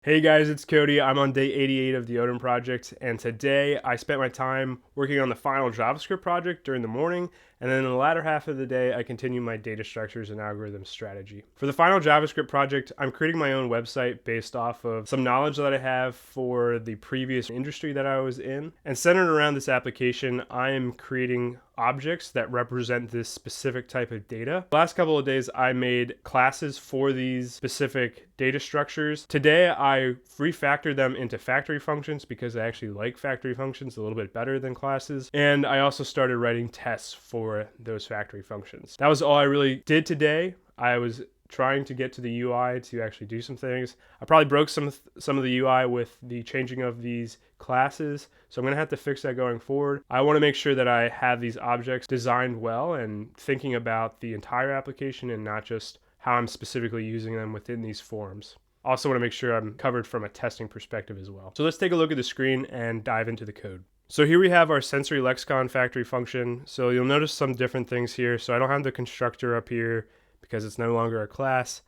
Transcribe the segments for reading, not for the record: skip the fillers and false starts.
Hey guys, it's Cody. I'm on day 88 of the Odin project, and today I spent my time working on the final JavaScript project during the morning, and then in the latter half of the day, I continue my data structures and algorithm strategy. For the final JavaScript project, I'm creating my own website based off of some knowledge that I have for the previous industry that I was in, and centered around this application, I am creating objects that represent this specific type of data. The last couple of days, I made classes for these specific data structures. Today, I refactored them into factory functions because I actually like factory functions a little bit better than classes. And I also started writing tests for those factory functions. That was all I really did today. I was trying to get to the UI to actually do some things. I probably broke some of the UI with the changing of these classes, so I'm gonna have to fix that going forward. I wanna make sure that I have these objects designed well and thinking about the entire application and not just how I'm specifically using them within these forms. Also wanna make sure I'm covered from a testing perspective as well. So let's take a look at the screen and dive into the code. So here we have our sensory lexicon factory function. So you'll notice some different things here. So I don't have the constructor up here because it's no longer a class.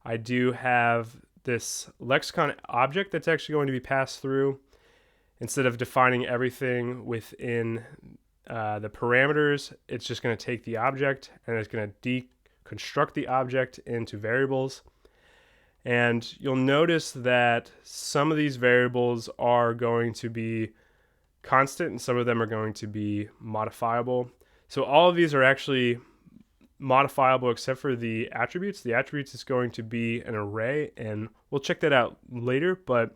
I do have this lexicon object that's actually going to be passed through. Instead of defining everything within the parameters, it's just going to take the object and it's going to deconstruct the object into variables. And you'll notice that some of these variables are going to be constant and some of them are going to be modifiable. So all of these are actually modifiable except for the attributes. The attributes is going to be an array, and we'll check that out later, but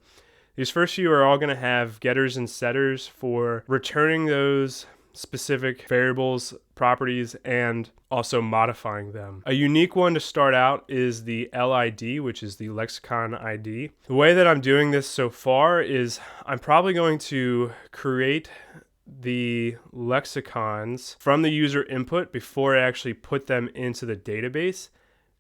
these first few are all going to have getters and setters for returning those specific variables, properties, and also modifying them. A unique one to start out is the LID, which is the lexicon ID. The way that I'm doing this so far is I'm probably going to create the lexicons from the user input before I actually put them into the database.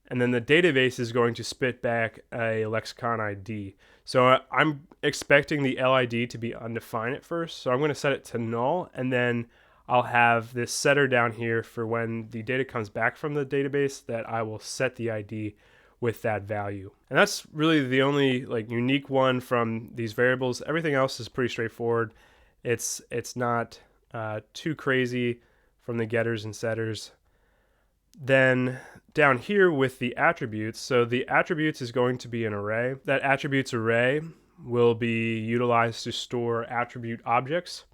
And then the database is going to spit back a lexicon ID. So I'm expecting the LID to be undefined at first. So I'm going to set it to null, and then I'll have this setter down here for when the data comes back from the database that I will set the ID with that value. And that's really the only unique one from these variables. Everything else is pretty straightforward. It's not too crazy from the getters and setters. Then down here with the attributes, so the attributes is going to be an array. That attributes array will be utilized to store attribute objects,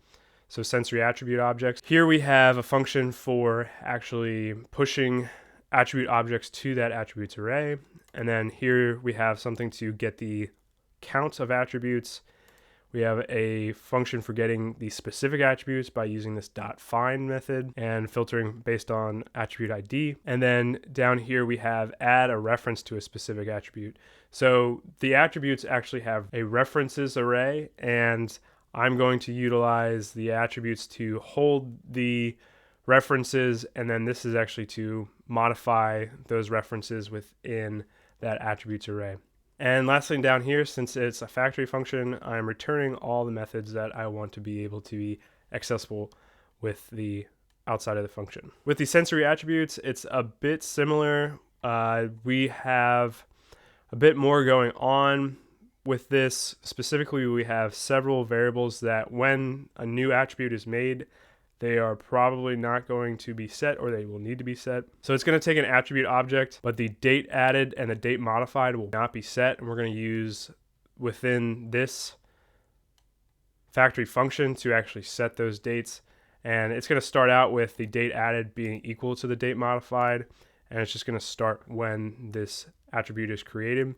so sensory attribute objects. Here we have a function for actually pushing attribute objects to that attributes array. And then here we have something to get the count of attributes. We have a function for getting the specific attributes by using this .find method and filtering based on attribute ID. And then down here we have add a reference to a specific attribute. So the attributes actually have a references array, and I'm going to utilize the attributes to hold the references, and then this is actually to modify those references within that attributes array. And lastly, down here, since it's a factory function, I'm returning all the methods that I want to be able to be accessible with the outside of the function. With the sensory attributes, it's a bit similar. We have a bit more going on with this. Specifically, we have several variables that when a new attribute is made, they are probably not going to be set, or they will need to be set. So it's going to take an attribute object, but the date added and the date modified will not be set. And we're going to use within this factory function to actually set those dates. And it's going to start out with the date added being equal to the date modified. And it's just going to start when this attribute is created.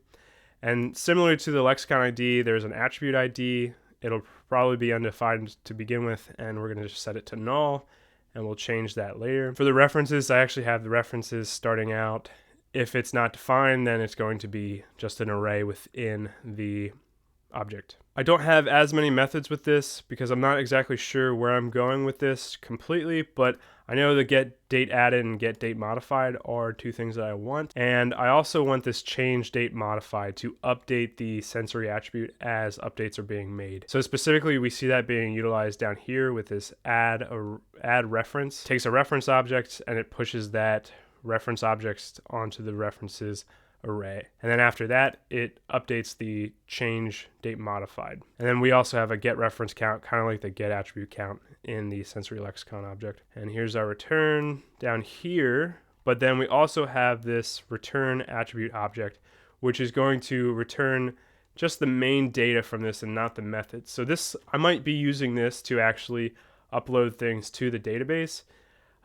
And similar to the lexicon ID, there's an attribute ID. It'll probably be undefined to begin with, and we're going to just set it to null, and we'll change that later. For the references, I actually have the references starting out. If it's not defined, then it's going to be just an array within the object. I don't have as many methods with this because I'm not exactly sure where I'm going with this completely, but I know the get date added and get date modified are two things that I want. And I also want this change date modified to update the sensory attribute as updates are being made. So specifically, we see that being utilized down here with this add reference. It takes a reference object and it pushes that reference object onto the references array. And then after that, it updates the change date modified. And then we also have a get reference count, kind of like the get attribute count in the sensory lexicon object. And here's our return down here. But then we also have this return attribute object, which is going to return just the main data from this and not the method. So this, I might be using this to actually upload things to the database.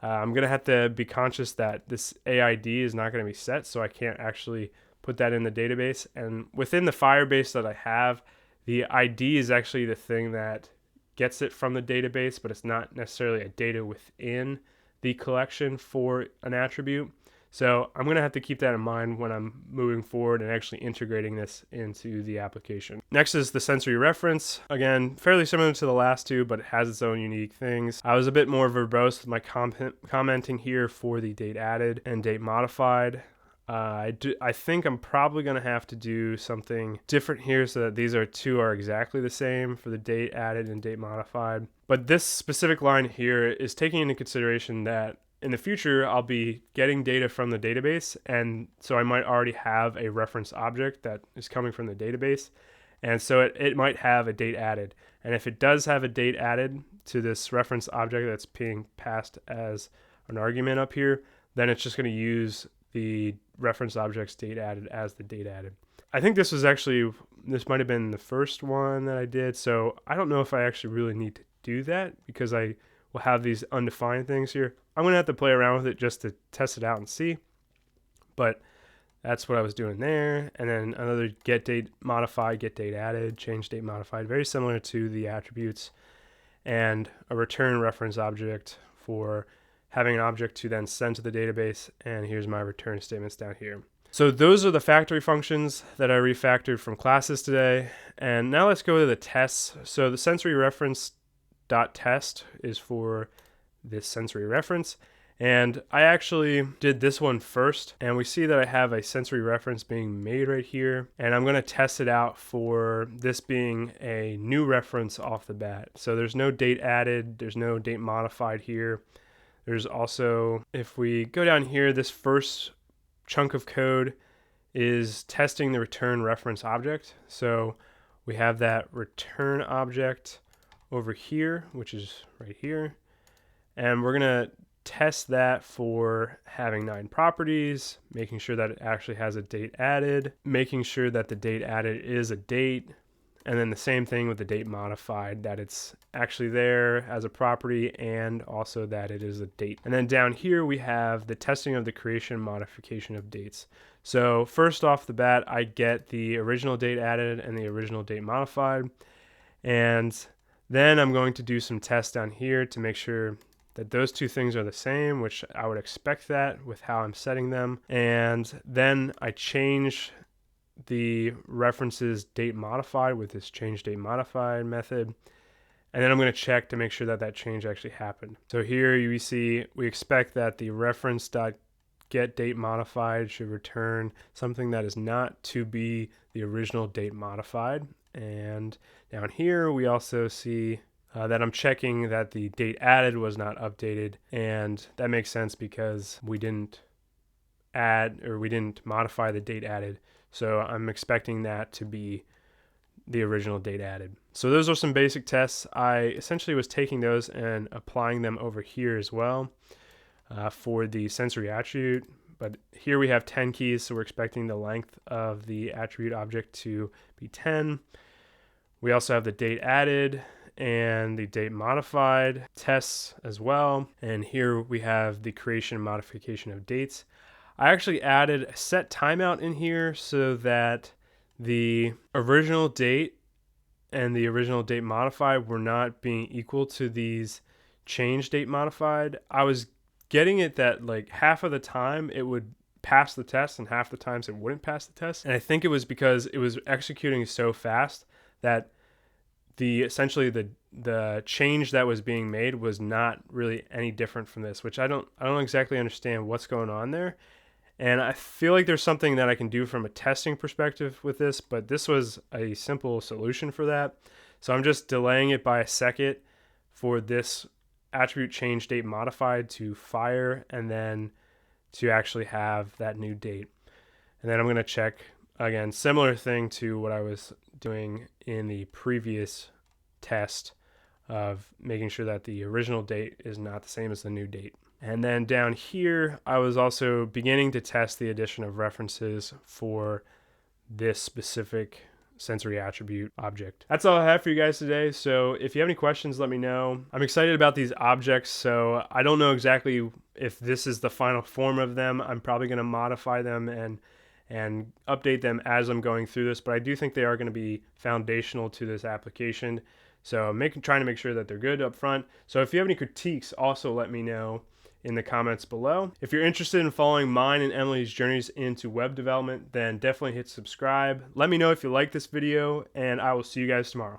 I'm going to have to be conscious that this AID is not going to be set, so I can't actually put that in the database. And within the Firebase that I have, the ID is actually the thing that gets it from the database, but it's not necessarily a data within the collection for an attribute. So I'm going to have to keep that in mind when I'm moving forward and actually integrating this into the application. Next is the sensory reference. Again, fairly similar to the last two, but it has its own unique things. I was a bit more verbose with my commenting here for the date added and date modified. I think I'm probably going to have to do something different here so that these two are exactly the same for the date added and date modified. But this specific line here is taking into consideration that in the future, I'll be getting data from the database, and so I might already have a reference object that is coming from the database, and so it might have a date added. And if it does have a date added to this reference object that's being passed as an argument up here, then it's just going to use the reference object's date added as the date added. I think this might have been the first one that I did, so I don't know if I actually really need to do that because I will have these undefined things here. I'm going to have to play around with it just to test it out and see. But that's what I was doing there. And then another get date modified, get date added, change date modified, very similar to the attributes. And a return reference object for having an object to then send to the database. And here's my return statements down here. So those are the factory functions that I refactored from classes today. And now let's go to the tests. So the sensory reference .test is for this sensory reference, and I actually did this one first, and we see that I have a sensory reference being made right here, and I'm going to test it out for this being a new reference off the bat. So there's no date added, there's no date modified here. There's also, if we go down here, this first chunk of code is testing the return reference object. So we have that return object over here, which is right here, and we're gonna test that for having 9 properties, making sure that it actually has a date added, making sure that the date added is a date, and then the same thing with the date modified, that it's actually there as a property and also that it is a date. And then down here we have the testing of the creation and modification of dates. So first off the bat, I get the original date added and the original date modified, and then I'm going to do some tests down here to make sure that those two things are the same, which I would expect that with how I'm setting them. And then I change the references date modified with this change date modified method. And then I'm going to check to make sure that that change actually happened. So here you see we expect that the reference.get date modified should return something that is not to be the original date modified. And down here we also see that I'm checking that the date added was not updated, and that makes sense because we didn't modify the date added, so I'm expecting that to be the original date added. So those are some basic tests. I essentially was taking those and applying them over here as well for the sensory attribute. But here we have 10 keys, so we're expecting the length of the attribute object to be 10. We also have the date added and the date modified tests as well. And here we have the creation and modification of dates. I actually added a set timeout in here so that the original date and the original date modified were not being equal to these change date modified. I was getting it that like half of the time it would pass the test and half the times it wouldn't pass the test. And I think it was because it was executing so fast that essentially the change that was being made was not really any different from this, which I don't exactly understand what's going on there. And I feel like there's something that I can do from a testing perspective with this, but this was a simple solution for that. So I'm just delaying it by a second for this attribute change date modified to fire and then to actually have that new date. And then I'm going to check, again, similar thing to what I was doing in the previous test of making sure that the original date is not the same as the new date. And then down here, I was also beginning to test the addition of references for this specific sensory attribute object. That's all I have for you guys today. So if you have any questions, let me know. I'm excited about these objects, so I don't know exactly if this is the final form of them. I'm probably going to modify them and update them as I'm going through this, but I do think they are going to be foundational to this application. So I'm trying to make sure that they're good up front. So if you have any critiques, also let me know in the comments below. If you're interested in following mine and Emily's journeys into web development, then definitely hit subscribe. Let me know if you like this video, and I will see you guys tomorrow.